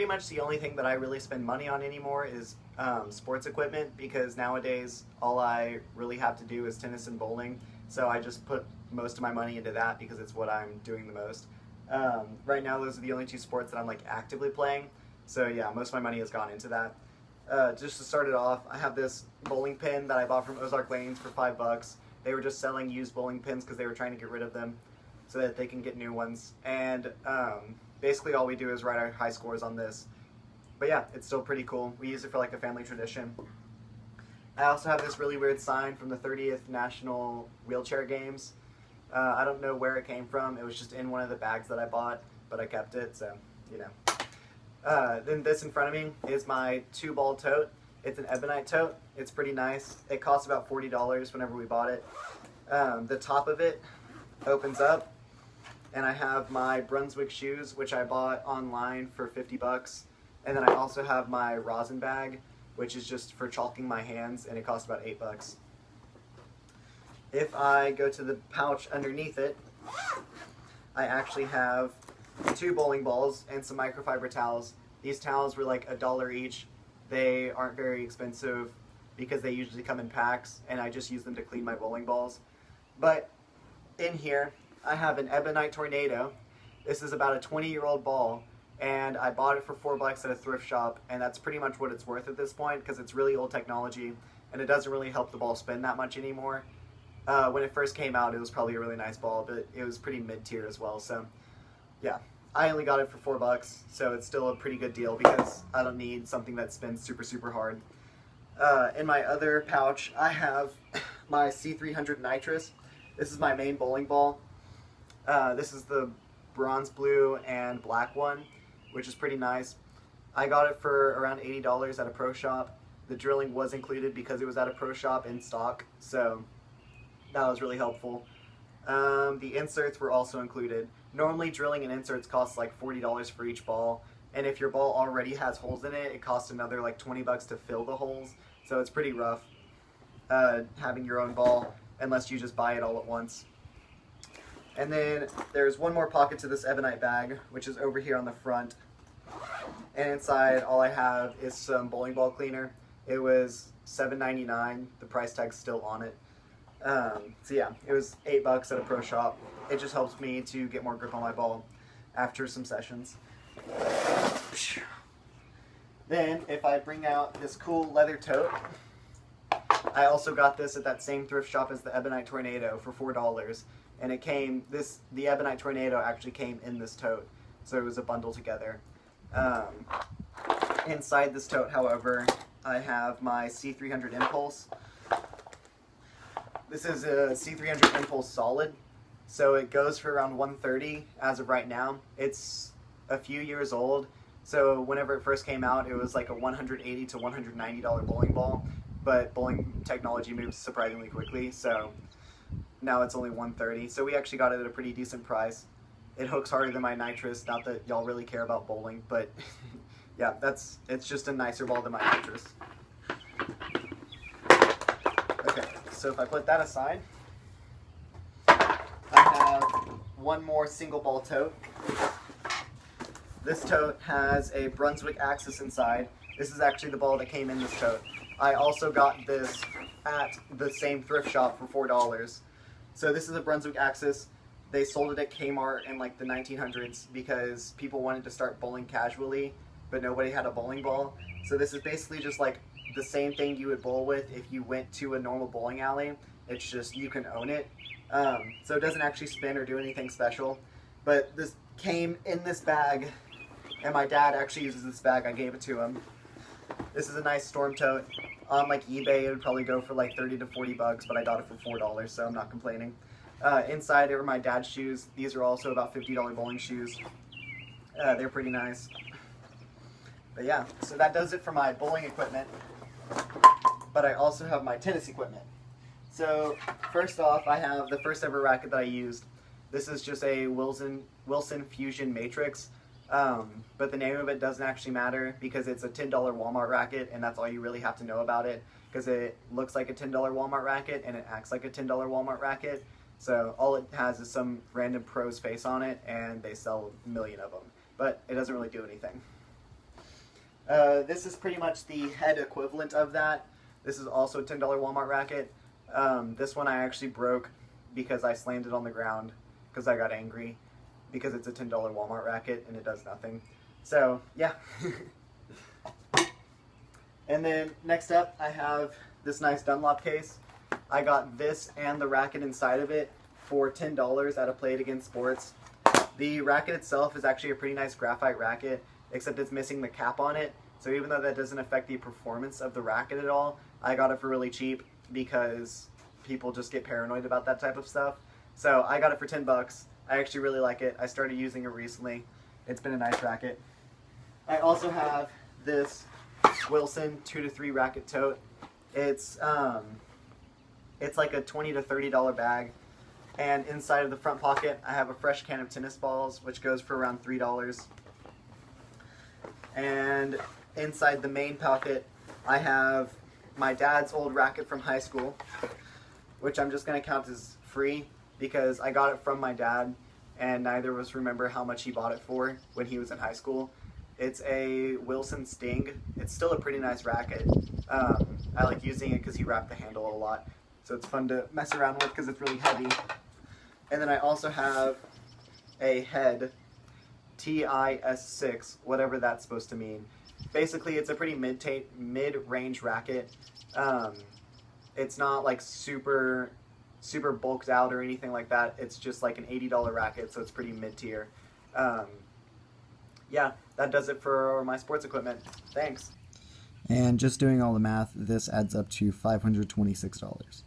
pretty much the only thing that I really spend money on anymore is sports equipment, because nowadays all I really have to do is tennis and bowling. So I just put most of my money into that because it's what I'm doing the most. Right now, those are the only two sports that I'm like actively playing. So yeah, most of my money has gone into that. Just to start it off, I have this bowling pin that I bought from Ozark Lanes for $5. They were just selling used bowling pins because they were trying to get rid of them so that they can get new ones. And basically all we do is write our high scores on this. But yeah, it's still pretty cool. We use it for like a family tradition. I also have this really weird sign from the 30th National Wheelchair Games. I don't know where it came from. It was just in one of the bags that I bought, but I kept it, so, you know. Then this in front of me is my 2-ball tote. It's an ebonite tote. It's pretty nice. It cost about $40 whenever we bought it. The top of it opens up, and I have my Brunswick shoes, which I bought online for $50. And then I also have my rosin bag, which is just for chalking my hands, and it cost about $8. If I go to the pouch underneath it, I actually have 2 bowling balls and some microfiber towels. These towels were like $1 each. They aren't very expensive because they usually come in packs, and I just use them to clean my bowling balls. But in here, I have an Ebonite Tornado. This is about a 20-year-old ball, and I bought it for $4 at a thrift shop, and that's pretty much what it's worth at this point because it's really old technology, and it doesn't really help the ball spin that much anymore. When it first came out, it was probably a really nice ball, but it was pretty mid-tier as well, so yeah. I only got it for $4, so it's still a pretty good deal because I don't need something that spins super, super hard. In my other pouch, I have my C300 Nitrous. This is my main bowling ball. This is the bronze blue and black one, which is pretty nice. I got it for around $80 at a pro shop. The drilling was included because it was at a pro shop in stock, so that was really helpful. The inserts were also included. Normally drilling and inserts costs like $40 for each ball, and if your ball already has holes in it, it costs another like $20 to fill the holes, so it's pretty rough having your own ball unless you just buy it all at once. And then there's one more pocket to this ebonite bag, which is over here on the front, and inside all I have is some bowling ball cleaner. It was $7.99. The price tag's still on it. So yeah, it was $8 at a pro shop. It just helps me to get more grip on my ball after some sessions. Then, if I bring out this cool leather tote, I also got this at that same thrift shop as the Ebonite Tornado for $4. And it came, the Ebonite Tornado actually came in this tote, so it was a bundle together. Inside this tote, however, I have my C300 Impulse. This is a C300 Impulse Solid, so it goes for around $130 as of right now. It's a few years old, so whenever it first came out, it was like a $180 to $190 bowling ball, but bowling technology moves surprisingly quickly, so now it's only $130. So we actually got it at a pretty decent price. It hooks harder than my Nitrous, not that y'all really care about bowling, but yeah, it's just a nicer ball than my Nitrous. Okay, so if I put that aside, I have one more single ball tote. This tote has a Brunswick Axis inside. This is actually the ball that came in this tote. I also got this at the same thrift shop for $4. So this is a Brunswick Axis. They sold it at Kmart in like the 1900s because people wanted to start bowling casually, but nobody had a bowling ball. So this is basically just like the same thing you would bowl with if you went to a normal bowling alley. It's just you can own it. So it doesn't actually spin or do anything special. But this came in this bag, and my dad actually uses this bag. I gave it to him. This is a nice storm tote. On like eBay, it would probably go for like $30 to $40, but I got it for $4, so I'm not complaining. Inside are my dad's shoes. These are also about $50 bowling shoes. They're pretty nice. But yeah, so that does it for my bowling equipment. But I also have my tennis equipment. So first off, I have the first ever racket that I used. This is just a Wilson Fusion Matrix. But the name of it doesn't actually matter because it's a $10 Walmart racket, and that's all you really have to know about it because it looks like a $10 Walmart racket and it acts like a $10 Walmart racket. So all it has is some random pro's face on it, and they sell a million of them. But it doesn't really do anything. This is pretty much the head equivalent of that. This is also a $10 Walmart racket. This one I actually broke because I slammed it on the ground because I got angry because it's a $10 Walmart racket and it does nothing. So, yeah. And then next up, I have this nice Dunlop case. I got this and the racket inside of it for $10 at a Play It Again Sports. The racket itself is actually a pretty nice graphite racket, except it's missing the cap on it. So even though that doesn't affect the performance of the racket at all, I got it for really cheap because people just get paranoid about that type of stuff. So I got it for 10 bucks. I actually really like it. I started using it recently. It's been a nice racket. I also have this Wilson 2 to 3 racket tote. It's like a $20 to $30 bag. And inside of the front pocket, I have a fresh can of tennis balls, which goes for around $3. And inside the main pocket, I have my dad's old racket from high school, which I'm just going to count as free because I got it from my dad, and neither of us remember how much he bought it for when he was in high school. It's a Wilson Sting. It's still a pretty nice racket. I like using it because he wrapped the handle a lot, so it's fun to mess around with because it's really heavy. And then I also have a head TIS6, whatever that's supposed to mean. Basically, it's a pretty mid-range racket. It's not like super bulked out or anything like that. It's just like an $80 racket, so it's pretty mid-tier. Yeah, that does it for my sports equipment. Thanks. And just doing all the math, this adds up to $526.